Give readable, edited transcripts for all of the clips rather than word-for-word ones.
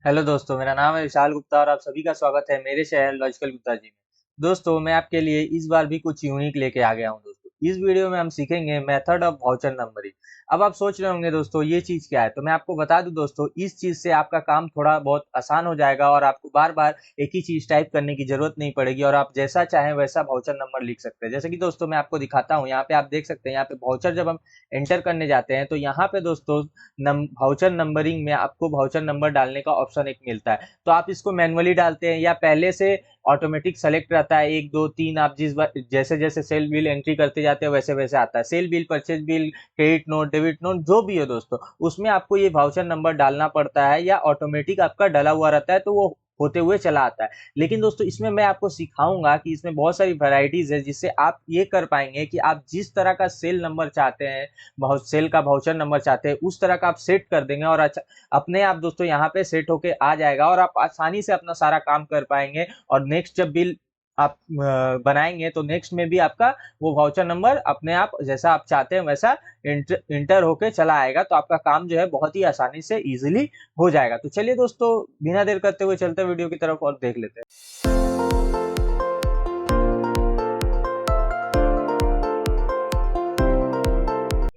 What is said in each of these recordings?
Hello दोस्तों, मेरा नाम है विशाल गुप्ता और आप सभी का स्वागत है मेरे शहर लॉजिकल गुप्ता जी में। दोस्तों, मैं आपके लिए इस बार भी कुछ यूनिक लेके आ गया हूं। दोस्तों, इस वीडियो में हम सीखेंगे मेथड ऑफ वाउचर नंबरिंग। अब आप सोच रहे होंगे दोस्तों ये चीज क्या है, तो मैं आपको बता दूं दोस्तों, इस चीज से आपका काम थोड़ा बहुत आसान हो जाएगा और आपको बार बार एक ही चीज टाइप करने की जरूरत नहीं पड़ेगी और आप जैसा चाहें वैसा वाउचर नंबर लिख सकते हैं। जैसे कि दोस्तों मैं आपको दिखाता हूँ, यहाँ पे आप देख सकते हैं, यहाँ पे वाउचर जब हम एंटर करने जाते हैं तो यहाँ पे दोस्तों वाउचर नंबरिंग में आपको वाउचर नंबर डालने का ऑप्शन एक मिलता है। तो आप इसको मैनुअली डालते हैं या पहले से ऑटोमेटिक सेलेक्ट रहता है, 1 2 3 आप जिस बार जैसे जैसे सेल बिल एंट्री करते जाते हैं वैसे वैसे आता है। Sale bill, purchase bill, credit note, debit note जो भी हो दोस्तों, उसमें आपको ये वाउचर नंबर डालना पड़ता है या ऑटोमेटिक आपका डला हुआ रहता है तो वो होते हुए चला आता है। लेकिन दोस्तों इसमें मैं आपको सिखाऊंगा कि इसमें बहुत सारी वैरायटीज है जिससे आप ये कर पाएंगे कि आप जिस तरह का सेल नंबर चाहते हैं, बहुत सेल का वाउचर नंबर चाहते हैं, उस तरह का आप सेट कर देंगे और अच्छा अपने आप दोस्तों यहाँ पे सेट होके आ जाएगा और आप आसानी से अपना सारा काम कर पाएंगे। और नेक्स्ट जब बिल आप बनाएंगे तो नेक्स्ट में भी आपका वो वाउचर नंबर अपने आप जैसा आप चाहते हैं वैसा इंटर होके चला आएगा। तो आपका काम जो है बहुत ही आसानी से इजीली हो जाएगा। तो चलिए दोस्तों, बिना देर करते हुए चलते वीडियो की तरफ और देख लेते हैं।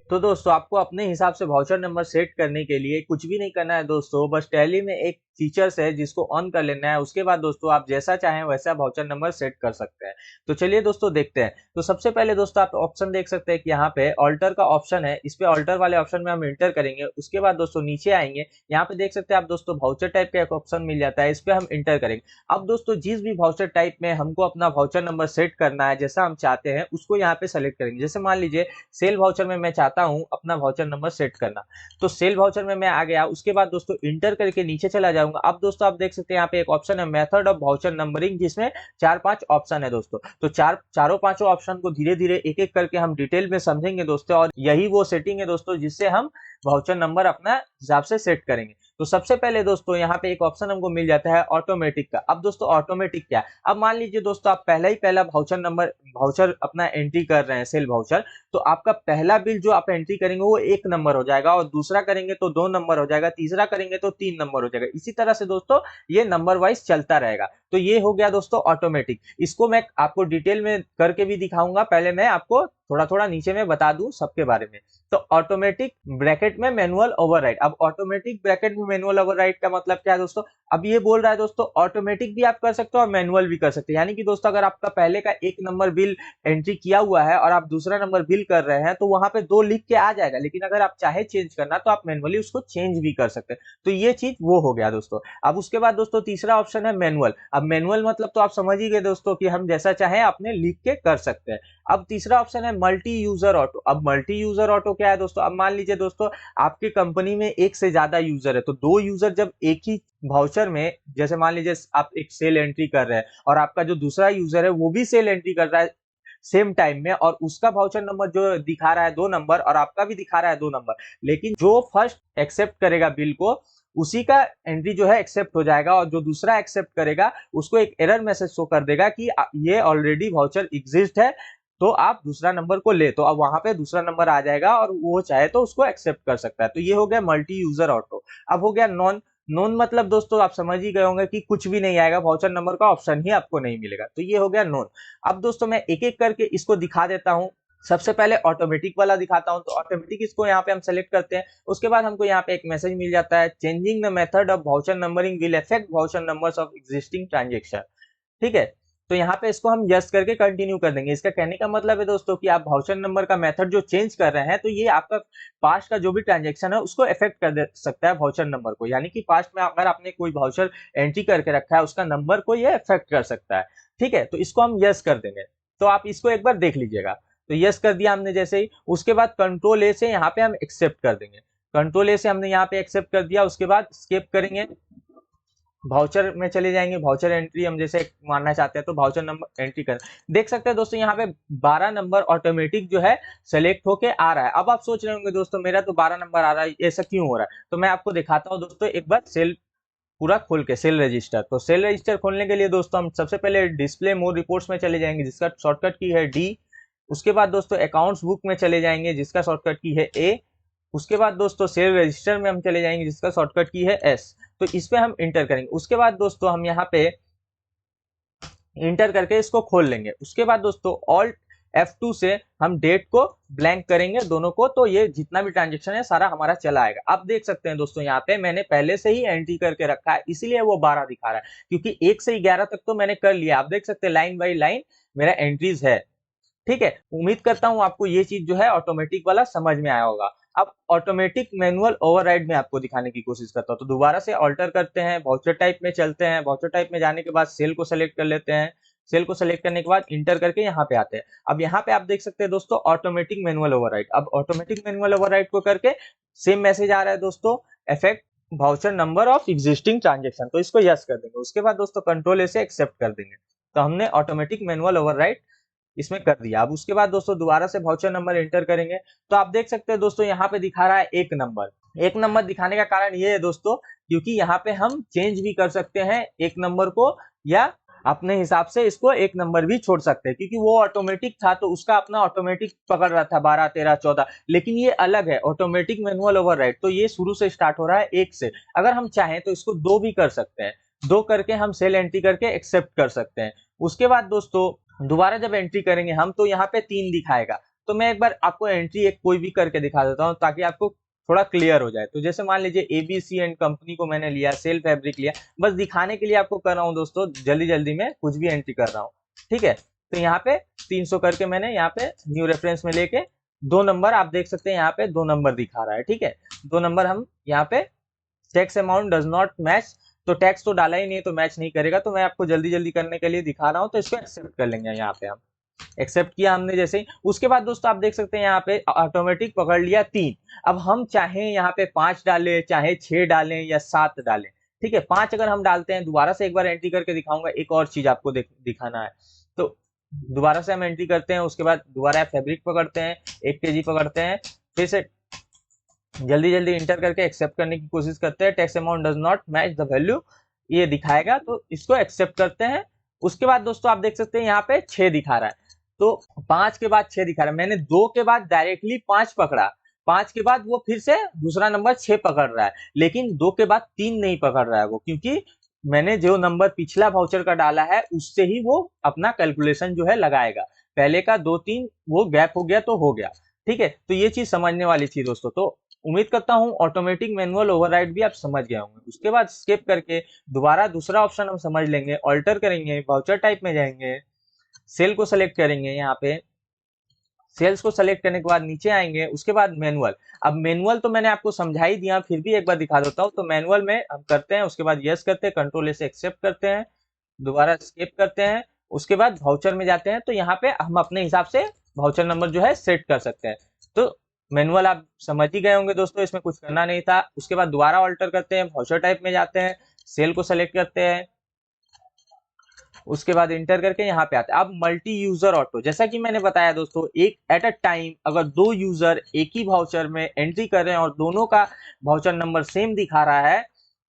तो दोस्तों आपको अपने हिसाब से वाउचर नंबर सेट करने के लिए कुछ भी नहीं करना है दोस्तों, बस टैली में एक फीचर्स है जिसको ऑन कर लेना है। उसके बाद दोस्तों आप जैसा चाहें वैसा वाउचर नंबर सेट कर सकते हैं। तो चलिए दोस्तों देखते हैं। तो सबसे पहले दोस्तों आप ऑप्शन देख सकते हैं कि यहाँ पे ऑल्टर का ऑप्शन है, इस पे ऑल्टर वाले ऑप्शन में हम इंटर करेंगे। उसके बाद दोस्तों नीचे आएंगे, यहाँ पे देख सकते हैं आप दोस्तों वाउचर टाइप का एक ऑप्शन मिल जाता है, इस पे हम इंटर करेंगे। अब दोस्तों जिस भी वाउचर टाइप में हमको अपना वाउचर नंबर सेट करना है, जैसा हम चाहते हैं उसको यहाँ पे सेलेक्ट करेंगे। जैसे मान लीजिए सेल वाउचर में मैं चाहता हूं अपना वाउचर नंबर सेट करना, तो सेल वाउचर में मैं आ गया। उसके बाद दोस्तों इंटर करके नीचे चला जाऊंगा। अब दोस्तों आप देख सकते हैं यहाँ पे एक ऑप्शन है मेथड ऑफ वाउचर नंबरिंग, जिसमें 4 5 ऑप्शन है दोस्तों। तो चारों पांचों ऑप्शन को धीरे धीरे एक एक करके हम डिटेल में समझेंगे दोस्तों, और यही वो सेटिंग है दोस्तों जिससे हम वाउचर नंबर अपना हिसाब से सेट करेंगे। तो सबसे पहले दोस्तों यहाँ पे एक ऑप्शन हमको मिल जाता है ऑटोमेटिक का। अब दोस्तों ऑटोमेटिक क्या है, अब मान लीजिए दोस्तों आप पहला वाउचर नंबर वाउचर अपना एंट्री कर रहे हैं सेल वाउचर, तो आपका पहला बिल जो आप एंट्री करेंगे वो 1 नंबर हो जाएगा, और दूसरा करेंगे तो 2 नंबर हो जाएगा, तीसरा करेंगे तो 3 नंबर हो जाएगा। इसी तरह से दोस्तों ये नंबर वाइज चलता रहेगा। तो ये हो गया दोस्तों ऑटोमेटिक। इसको मैं आपको डिटेल में करके भी दिखाऊंगा, पहले मैं आपको थोड़ा थोड़ा नीचे में बता दूं सबके बारे में। तो ऑटोमेटिक ब्रैकेट में मैनुअल ओवरराइड। अब ऑटोमेटिक ब्रैकेट में मैनुअल ओवरराइड का मतलब क्या है दोस्तों, अब ये बोल रहा है दोस्तों ऑटोमेटिक भी आप कर सकते हो और मैनुअल भी कर सकते हैं। यानी कि दोस्तों अगर आपका पहले का 1 नंबर बिल एंट्री किया हुआ है और आप दूसरा नंबर बिल कर रहे हैं तो वहां पे 2 लिख के आ जाएगा, लेकिन अगर आप चाहे चेंज करना तो आप मैनुअली उसको चेंज भी कर सकते हैं। तो ये चीज वो हो गया दोस्तों। अब उसके बाद दोस्तों तीसरा ऑप्शन है मैनुअल। अब मैनुअल मतलब तो आप समझ ही गए दोस्तों कि हम जैसा चाहे अपने लिख के कर सकते हैं। अब तीसरा ऑप्शन है मल्टी यूजर ऑटो। अब मल्टी यूजर ऑटो क्या है दोस्तों, अब मान लीजिए दोस्तों आपकी कंपनी में एक से ज्यादा यूजर है, तो 2 यूजर जब एक ही वाउचर में, जैसे मान लीजिए आप एक सेल एंट्री कर रहे हैं और आपका जो दूसरा यूजर है वो भी सेल एंट्री कर रहा है सेम टाइम में, और उसका वाउचर नंबर जो दिखा रहा है 2 नंबर और आपका भी दिखा रहा है 2 नंबर, लेकिन जो फर्स्ट एक्सेप्ट करेगा बिल को उसी का एंट्री जो है एक्सेप्ट हो जाएगा, और जो दूसरा एक्सेप्ट करेगा उसको एक एरर मैसेज शो कर देगा कि ये ऑलरेडी वाउचर एग्जिस्ट है, तो आप दूसरा नंबर को ले। तो अब वहां पे दूसरा नंबर आ जाएगा और वो चाहे तो उसको एक्सेप्ट कर सकता है। तो ये हो गया मल्टी यूजर ऑटो। अब हो गया नॉन। नॉन मतलब दोस्तों आप समझ ही गए होंगे कि कुछ भी नहीं आएगा, वाउचर नंबर का ऑप्शन ही आपको नहीं मिलेगा। तो ये हो गया नॉन। अब दोस्तों मैं एक एक करके इसको दिखा देता हूं। सबसे पहले ऑटोमेटिक वाला दिखाता हूं। तो ऑटोमेटिक इसको यहाँ पे हम सेलेक्ट करते हैं। उसके बाद हमको यहाँ पे एक मैसेज मिल जाता है, changing the method of voucher numbering will affect voucher numbers of existing transaction. ठीक है, तो यहाँ पे इसको हम यस करके कंटिन्यू कर देंगे। इसका कहने का मतलब है दोस्तों कि आप वाउचर नंबर का मेथड जो चेंज कर रहे हैं तो ये आपका पास्ट का जो भी ट्रांजेक्शन है उसको इफेक्ट कर दे सकता है वाउचर नंबर को। यानी कि पास्ट में अगर आपने कोई वाउचर एंट्री करके रखा है उसका नंबर को ये इफेक्ट कर सकता है। ठीक है, तो इसको हम यस कर देंगे। तो आप इसको एक बार देख लीजिएगा। तो यस कर दिया हमने जैसे ही, उसके बाद कंट्रोल ए से यहाँ पे हम एक्सेप्ट कर देंगे। कंट्रोल ए से हमने यहाँ पे एक्सेप्ट कर दिया। उसके बाद स्किप करेंगे, भाउचर में चले जाएंगे। भाउचर एंट्री हम जैसे मानना चाहते हैं तो भाउचर नंबर एंट्री कर देख सकते हैं दोस्तों यहाँ पे 12 नंबर ऑटोमेटिक जो है सेलेक्ट होके आ रहा है। अब आप सोच रहे होंगे दोस्तों मेरा तो 12 नंबर आ रहा है, ऐसा क्यों हो रहा है। तो मैं आपको दिखाता हूँ दोस्तों एक बार सेल पूरा खोल के सेल रजिस्टर। तो सेल रजिस्टर खोलने के लिए दोस्तों हम सबसे पहले डिस्प्ले मोर रिपोर्ट्स में चले जाएंगे जिसका शॉर्टकट की है डी। उसके बाद दोस्तों अकाउंट्स बुक में चले जाएंगे जिसका शॉर्टकट की है ए। उसके बाद दोस्तों सेल रजिस्टर में हम चले जाएंगे जिसका शॉर्टकट की है एस, तो इस पे हम इंटर करेंगे। उसके बाद दोस्तों हम यहाँ पे इंटर करके इसको खोल लेंगे। उसके बाद दोस्तों ऑल्ट F2 से हम डेट को ब्लैंक करेंगे दोनों को, तो ये जितना भी ट्रांजेक्शन है सारा हमारा चला आएगा। आप देख सकते हैं दोस्तों यहाँ पे मैंने पहले से ही एंट्री करके रखा है, इसीलिए वो 12 दिखा रहा है, क्योंकि 1 से 11 तक तो मैंने कर लिया। आप देख सकते हैं लाइन बाई लाइन मेरा एंट्रीज है। ठीक है, उम्मीद करता हूं आपको ये चीज जो है ऑटोमेटिक वाला समझ में आया होगा। अब ऑटोमेटिक मैनुअल ओवरराइड में आपको दिखाने की कोशिश करता हूं, तो दोबारा से ऑल्टर करते हैं, वाउचर टाइप में चलते हैं। वाउचर टाइप में जाने के बाद सेल को सेलेक्ट कर लेते हैं। सेल को सेलेक्ट करने के बाद इंटर करके यहाँ पे आते हैं। अब यहाँ पे आप देख सकते हैं दोस्तों ऑटोमेटिक मैनुअल ओवरराइड। अब ऑटोमेटिक मैनुअल ओवरराइड को करके सेम मैसेज आ रहा है दोस्तों, effect voucher number of existing transaction, तो इसको यस कर देंगे। उसके बाद दोस्तों कंट्रोल ए से एक्सेप्ट कर देंगे। तो हमने ऑटोमेटिक मैनुअल ओवरराइड इसमें कर दिया। अब उसके बाद दोस्तों दोबारा से वाउचर नंबर एंटर करेंगे, तो आप देख सकते हैं दोस्तों यहाँ पे दिखा रहा है 1 नंबर। 1 नंबर दिखाने का कारण ये है दोस्तों, क्योंकि यहाँ पे हम चेंज भी कर सकते हैं 1 नंबर को, या अपने हिसाब से इसको 1 नंबर भी छोड़ सकते हैं, क्योंकि वो ऑटोमेटिक था तो उसका अपना ऑटोमेटिक पकड़ रहा था 12 13 14, लेकिन ये अलग है ऑटोमेटिक मैनुअल ओवरराइड। तो ये शुरू से स्टार्ट हो रहा है 1 से। अगर हम चाहें तो इसको 2 भी कर सकते हैं, 2 करके हम सेल एंट्री करके एक्सेप्ट कर सकते हैं। उसके बाद दोस्तों दोबारा जब एंट्री करेंगे हम, तो यहाँ पे 3 दिखाएगा। तो मैं एक बार आपको एंट्री एक कोई भी करके दिखा देता हूँ ताकि आपको थोड़ा क्लियर हो जाए। तो जैसे मान लीजिए ABC एंड कंपनी को मैंने लिया, सेल फैब्रिक लिया, बस दिखाने के लिए आपको कर रहा हूँ दोस्तों, जल्दी जल्दी में कुछ भी एंट्री कर रहा हूँ। ठीक है, तो यहाँ पे 300 करके मैंने यहाँ पे न्यू रेफरेंस में लेके 2 नंबर आप देख सकते हैं यहाँ पे 2 नंबर दिखा रहा है। ठीक है, 2 नंबर हम यहाँ पे tax amount does not match, तो टैक्स तो डाला ही नहीं तो मैच नहीं करेगा। तो मैं आपको जल्दी जल्दी करने के लिए दिखा रहा हूँ, तो इसको एक्सेप्ट कर लेंगे। यहाँ पे हम एक्सेप्ट किया हमने जैसे ही। उसके बाद दोस्तों आप देख सकते हैं यहाँ पे ऑटोमेटिक पकड़ लिया 3। अब हम चाहें यहाँ पे 5 डालें, चाहे 6 डालें या 7 डालें। ठीक है, 5 अगर हम डालते हैं, दोबारा से एक बार एंट्री करके दिखाऊंगा, एक और चीज आपको दिखाना है। तो दोबारा से हम एंट्री करते हैं, उसके बाद दोबारा फैब्रिक पकड़ते हैं, 1 kg पकड़ते हैं, फिर से जल्दी जल्दी इंटर करके एक्सेप्ट करने की कोशिश करते हैं। Tax amount does not match the value, ये दिखाएगा तो इसको एक्सेप्ट करते हैं। उसके बाद दोस्तों आप देख सकते हैं यहाँ पे 6 दिखा रहा है, तो 5 के बाद 6 दिखा रहा है। मैंने 2 के बाद डायरेक्टली 5 पकड़ा, 5 के बाद वो फिर से दूसरा नंबर 6 पकड़ रहा है, लेकिन 2 के बाद 3 नहीं पकड़ रहा है वो, क्योंकि मैंने जो नंबर पिछला वाउचर का डाला है उससे ही वो अपना कैलकुलेशन जो है लगाएगा। पहले का 2 3 वो गैप हो गया तो हो गया। ठीक है, तो ये चीज समझने वाली थी दोस्तों। तो उम्मीद करता हूं ऑटोमेटिक मैनुअल ओवरराइड भी आप समझ गए होंगे। उसके बाद स्किप करके दोबारा दूसरा ऑप्शन हम समझ लेंगे, ऑल्टर करेंगे, वाउचर टाइप में जाएंगे, सेल को सेलेक्ट करेंगे। यहाँ पे सेल्स को सेलेक्ट करने के बाद नीचे आएंगे, उसके बाद मैनुअल। अब मैनुअल तो मैंने आपको समझा ही दिया, फिर भी एक बार दिखा देता हूँ। तो मैनुअल में हम करते हैं, उसके बाद यस करते हैं, कंट्रोल ए से एक्सेप्ट करते हैं, दोबारा स्किप करते हैं, उसके बाद वाउचर में जाते हैं। तो यहाँ पे हम अपने हिसाब से वाउचर नंबर जो है सेट कर सकते हैं। तो मैनुअल आप समझ ही गए होंगे दोस्तों, इसमें कुछ करना नहीं था। उसके बाद दोबारा ऑल्टर करते हैं, वाउचर टाइप में जाते हैं, सेल को सेलेक्ट करते हैं, उसके बाद इंटर करके यहाँ पे आते हैं। अब मल्टी यूजर ऑटो, जैसा कि मैंने बताया दोस्तों, एक एट अ टाइम अगर 2 यूजर एक ही वाउचर में एंट्री कर रहे हैं और दोनों का वाउचर नंबर सेम दिखा रहा है,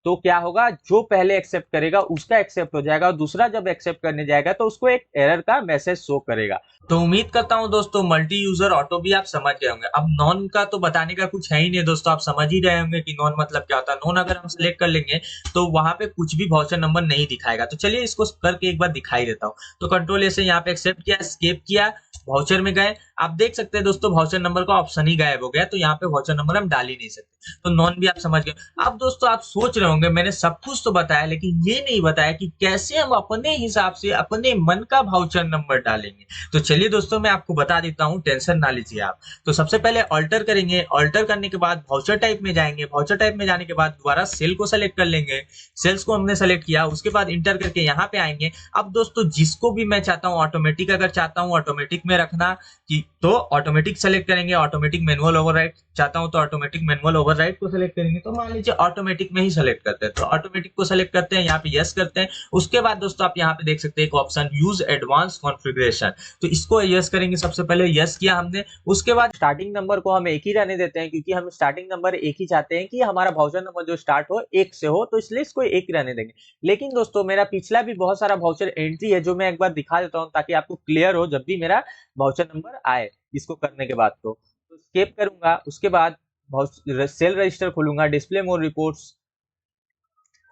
तो क्या होगा, जो पहले एक्सेप्ट करेगा उसका एक्सेप्ट हो जाएगा, और दूसरा जब एक्सेप्ट करने जाएगा तो उसको एक एरर का मैसेज शो करेगा। तो उम्मीद करता हूं दोस्तों मल्टी यूजर ऑटो भी आप समझ गए होंगे। अब नॉन का तो बताने का कुछ है ही नहीं दोस्तों, आप समझ ही रहे होंगे कि नॉन मतलब क्या होता है। नॉन अगर हम सिलेक्ट कर लेंगे तो वहां पे कुछ भी वाउचर नंबर नहीं दिखाएगा। तो चलिए इसको करके एक बार दिखाई देता हूँ। तो कंट्रोल ए से यहाँ पे एक्सेप्ट किया, स्केप किया, वाउचर में गए। आप देख सकते हैं दोस्तों वाउचर नंबर का ऑप्शन ही गायब हो गया, तो यहाँ पे वाउचर नंबर हम डाल ही नहीं सकते। तो नॉन भी आप समझ गए। अब दोस्तों आप सोच रहे होंगे मैंने सब कुछ तो बताया, लेकिन ये नहीं बताया कि कैसे हम अपने हिसाब से अपने मन का वाउचर नंबर डालेंगे। तो चलिए दोस्तों मैं आपको बता देता हूँ, टेंशन ना लीजिए आप। तो सबसे पहले ऑल्टर करेंगे, ऑल्टर करने के बाद वाउचर टाइप में जाएंगे, वाउचर टाइप में जाने के बाद दोबारा सेल को सेलेक्ट कर लेंगे, सेल्स को हमने सेलेक्ट किया, उसके बाद इंटर करके यहाँ पे आएंगे। अब दोस्तों जिसको भी मैं चाहता हूँ ऑटोमेटिक, अगर चाहता हूँ ऑटोमेटिक में रखना कि तो ऑटोमेटिक सेलेक्ट करेंगे, ऑटोमेटिक मैनुअल ओवरराइड चाहता हूं तो ऑटोमेटिक मैनुअल ओवरराइड को सेलेक्ट करेंगे। तो मान लीजिए ऑटोमेटिक में ही सेलेक्ट करते हैं, तो ऑटोमेटिक को सेलेक्ट करते हैं, यहाँ पे यस करते हैं। उसके बाद दोस्तों आप यहाँ पे देख सकते हैं एक ऑप्शन यूज एडवांस कॉन्फ़िगरेशन, तो इसको यस करेंगे। सबसे पहले यस किया हमने, उसके बाद स्टार्टिंग नंबर को हम एक ही रहने देते हैं, क्योंकि हम स्टार्टिंग नंबर एक ही चाहते हैं कि हमारा वाउचर नंबर जो स्टार्ट हो 1 से हो, तो इसलिए इसको एक ही रहने देंगे। लेकिन दोस्तों मेरा पिछला भी बहुत सारा वाउचर एंट्री है जो मैं एक बार दिखा देता हूँ, ताकि आपको क्लियर हो जब भी मेरा वाउचर नंबर आए इसको करने के बाद। तो स्केप करूंगा, उसके बाद सेल रजिस्टर खोलूंगा, display more reports,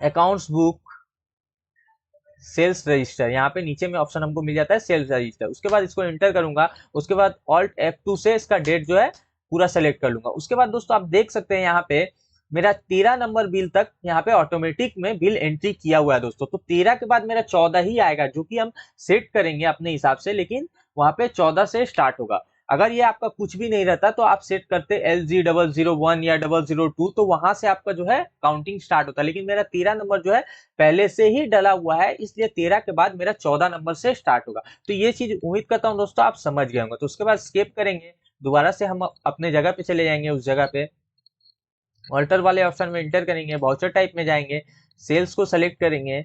accounts book, sales register, यहाँ पे नीचे में ऑप्शन हमको मिल जाता है सेल्स रजिस्टर। उसके बाद इसको एंटर करूंगा, उसके बाद ऑल्ट F2 से इसका डेट जो है पूरा सेलेक्ट कर लूंगा। उसके बाद दोस्तों आप देख सकते हैं यहाँ पे मेरा 13 नंबर बिल तक यहाँ पे ऑटोमेटिक में बिल एंट्री किया हुआ है दोस्तों। तो 13 के बाद मेरा 14 ही आएगा, जो कि हम सेट करेंगे अपने हिसाब से, लेकिन वहां पे 14 से स्टार्ट होगा। अगर ये आपका कुछ भी नहीं रहता तो आप सेट करते LG001 या 002, तो वहां से आपका जो है काउंटिंग स्टार्ट होता है। लेकिन मेरा 13 नंबर जो है पहले से ही डला हुआ है, इसलिए 13 के बाद मेरा 14 नंबर से स्टार्ट होगा। तो ये चीज उम्मीद करता हूँ दोस्तों आप समझ गए होंगे। तो उसके बाद स्केप करेंगे, दोबारा से हम अपने जगह पे चले जाएंगे, उस जगह पे ऑल्टर वाले ऑप्शन में इंटर करेंगे, वाउचर टाइप में जाएंगे, सेल्स को सेलेक्ट करेंगे,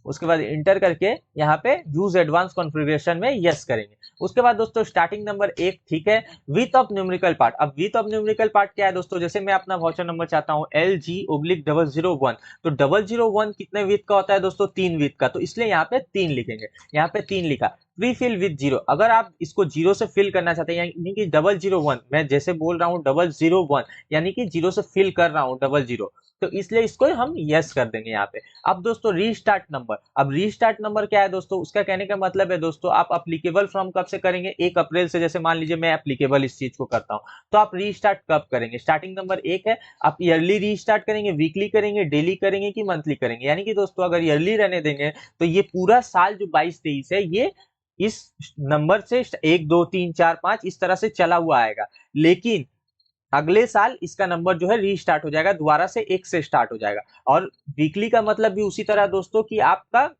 उसके बाद इंटर करके यहाँ पे यूज एडवांस कॉन्फ़िगरेशन में यस करेंगे। उसके बाद दोस्तों स्टार्टिंग नंबर 1 ठीक है, विथ ऑफ न्यूमेरिकल पार्ट। अब विथ ऑफ न्यूमेरिकल पार्ट क्या है दोस्तों, जैसे मैं अपना वाउचर नंबर चाहता हूँ LG/001, तो 001 कितने विथ का होता है दोस्तों, 3 विथ का, तो इसलिए यहाँ पे 3 लिखेंगे। यहाँ पे 3 लिखा। प्री फिल विथ 0, अगर आप इसको 0 से फिल करना चाहते हैं, यानी कि 001, मैं जैसे बोल रहा हूँ 001 यानी कि 0 से फिल कर रहा हूँ 00, तो इसलिए इसको हम यस कर देंगे यहाँ पे। अब दोस्तों रीस्टार्ट नंबर, अब रीस्टार्ट नंबर क्या है दोस्तों, उसका कहने का मतलब है दोस्तों आप अप्लीकेबल फ्रॉम कब से करेंगे, 1 अप्रैल से। जैसे मान लीजिए मैं एप्लीकेबल इस चीज को करता हूँ, तो आप रीस्टार्ट कब करेंगे, स्टार्टिंग नंबर 1 है, आप ईयरली रीस्टार्ट करेंगे, वीकली करेंगे, डेली करेंगे कि मंथली करेंगे। यानी कि दोस्तों अगर ईयरली रहने देंगे तो ये पूरा साल जो 22-23 है ये इस नंबर से 1 2 3 4 5 इस तरह से चला हुआ आएगा। लेकिन अगले साल इसका नंबर जो है रीस्टार्ट हो जाएगा, दोबारा से 1 से स्टार्ट हो जाएगा। और वीकली का मतलब भी उसी तरह दोस्तों कि आपका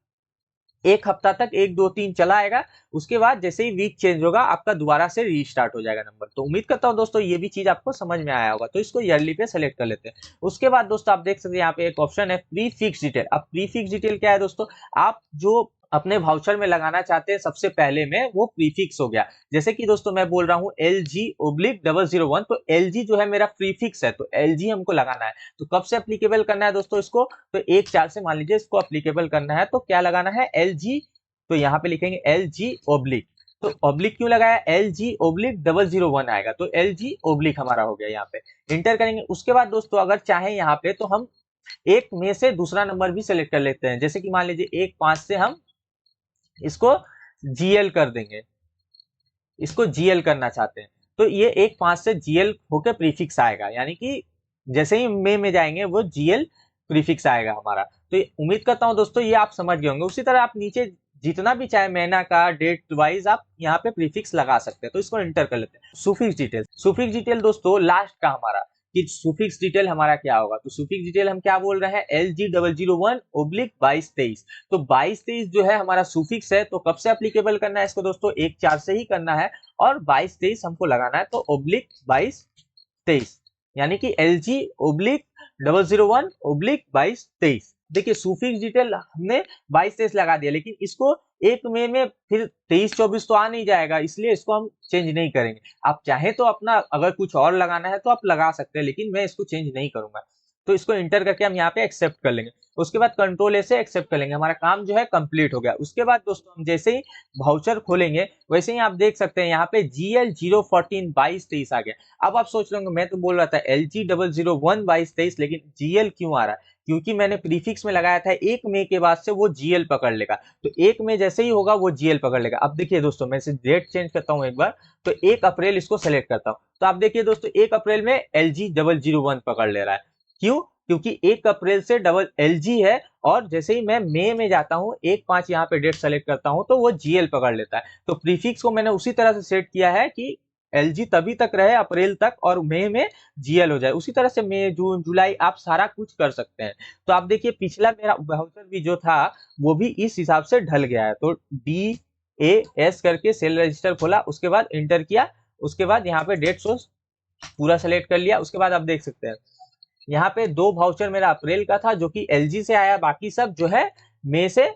एक हफ्ता तक 1 2 3 चला आएगा, उसके बाद जैसे ही वीक चेंज होगा आपका दोबारा से रीस्टार्ट हो जाएगा नंबर। तो उम्मीद करता हूं दोस्तों ये भी चीज आपको समझ में आया होगा। तो इसको ईयरली पे सेलेक्ट कर लेते हैं। उसके बाद दोस्तों आप देख सकते हैं यहाँ पे एक ऑप्शन है प्री फिक्स डिटेल। अब प्री फिक्स डिटेल क्या है दोस्तों, आप जो अपने वाउचर में लगाना चाहते हैं सबसे पहले में वो प्रीफिक्स हो गया। जैसे कि दोस्तों मैं बोल रहा हूँ LG/001, तो LG जो है मेरा प्रीफिक्स है, तो LG हमको लगाना है। तो कब से एप्लीकेबल करना है दोस्तों इसको, तो 1/4 से मान लीजिए इसको एप्लीकेबल करना है, तो क्या लगाना है LG, तो यहाँ पे लिखेंगे LG ऑब्लिक। तो ऑब्लिक क्यों लगाया, LG/001 आएगा, तो LG ऑब्लिक हमारा हो गया। यहाँ पे इंटर करेंगे। उसके बाद दोस्तों अगर चाहे यहाँ पे तो हम एक में से दूसरा नंबर भी सेलेक्ट कर लेते हैं। जैसे कि मान लीजिए 1/5 से हम इसको GL कर देंगे, इसको GL करना चाहते हैं, तो ये 1/5 से GL होकर प्रीफिक्स आएगा। यानी कि जैसे ही में जाएंगे वो GL प्रीफिक्स आएगा हमारा। तो उम्मीद करता हूं दोस्तों ये आप समझ गए होंगे। उसी तरह आप नीचे जितना भी चाहे महीना का डेट वाइज आप यहाँ पे प्रीफिक्स लगा सकते हैं। तो इसको एंटर कर लेते हैं। सुफिक्स डिटेल, सुफिक्स डिटेल दोस्तों लास्ट का हमारा कि सुफिक्स डिटेल हमारा क्या होगा, तो सुफिक्स डिटेल हम क्या बोल रहे हैं LG/001/2223। तो 2223 जो है हमारा सुफिक्स है, तो कब से एप्लीकेबल करना है इसको दोस्तों, 1/4 से ही करना है, और 2223 हमको लगाना है, तो /2223 यानी कि LG/001/2223। देखिए सुफिक्स डिटेल हमने 22-23 लगा दिया, लेकिन इसको 1 मई में फिर 23-24 तो आ नहीं जाएगा, इसलिए इसको हम चेंज नहीं करेंगे। आप चाहें तो अपना अगर कुछ और लगाना है तो आप लगा सकते हैं, लेकिन मैं इसको चेंज नहीं करूंगा। तो इसको इंटर करके हम यहाँ पे एक्सेप्ट कर लेंगे। उसके बाद कंट्रोल ए से एक्सेप्ट कर लेंगे, हमारा काम जो है कंप्लीट हो गया। उसके बाद दोस्तों हम जैसे ही वाउचर खोलेंगे वैसे ही आप देख सकते हैं यहाँ पे GL014/2223 आ गया। अब आप सोच लेंगे मैं तो बोल रहा था LG/001/2223, लेकिन GL क्यों आ रहा है, क्योंकि मैंने प्रीफिक्स में लगाया था 1 मई के बाद से वो GL पकड़ लेगा। तो 1 मई जैसे ही होगा वो GL पकड़ लेगा। अब देखिए दोस्तों मैं इसे डेट चेंज करता हूं एक बार, तो 1 अप्रैल इसको सेलेक्ट करता हूं, तो आप देखिए दोस्तों 1 अप्रैल में LG/001 पकड़ ले रहा है। क्यों, क्योंकि 1 अप्रैल से डबल LG है, और जैसे ही मैं मई में जाता हूं 1/5 यहाँ पे डेट सेलेक्ट करता हूं तो वो GL पकड़ लेता है। तो प्रीफिक्स को मैंने उसी तरह से सेट किया है कि LG तभी तक रहे अप्रैल तक, और मई में GL हो जाए। उसी तरह से मई जून जुलाई आप सारा कुछ कर सकते हैं। तो आप देखिए पिछला मेरा वाउचर भी जो था वो भी इस हिसाब से ढल गया है। तो DAS करके सेल रजिस्टर खोला, उसके बाद इंटर किया, उसके बाद यहाँ पे डेट सोर्स पूरा सेलेक्ट कर लिया। उसके बाद आप देख सकते हैं यहाँ पे 2 वाउचर मेरा अप्रैल का था जो कि LG से आया, बाकी सब जो है मई से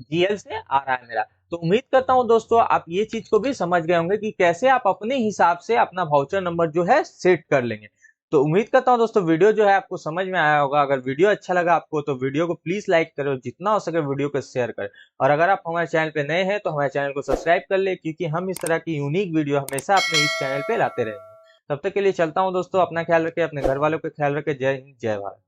GL से आ रहा है मेरा। तो उम्मीद करता हूं दोस्तों आप ये चीज को भी समझ गए होंगे कि कैसे आप अपने हिसाब से अपना वाउचर नंबर जो है सेट कर लेंगे। तो उम्मीद करता हूं दोस्तों वीडियो जो है आपको समझ में आया होगा। अगर वीडियो अच्छा लगा आपको तो वीडियो को प्लीज लाइक करो, जितना हो सके वीडियो को शेयर करें, और अगर आप हमारे चैनल पे नए हैं तो हमारे चैनल को सब्सक्राइब कर ले, क्योंकि हम इस तरह की यूनिक वीडियो हमेशा अपने इस चैनल पे लाते रहेंगे। तब तक के लिए चलता हूँ दोस्तों, अपना ख्याल रखें, अपने घर वालों का ख्याल रखें। जय हिंद, जय भारत।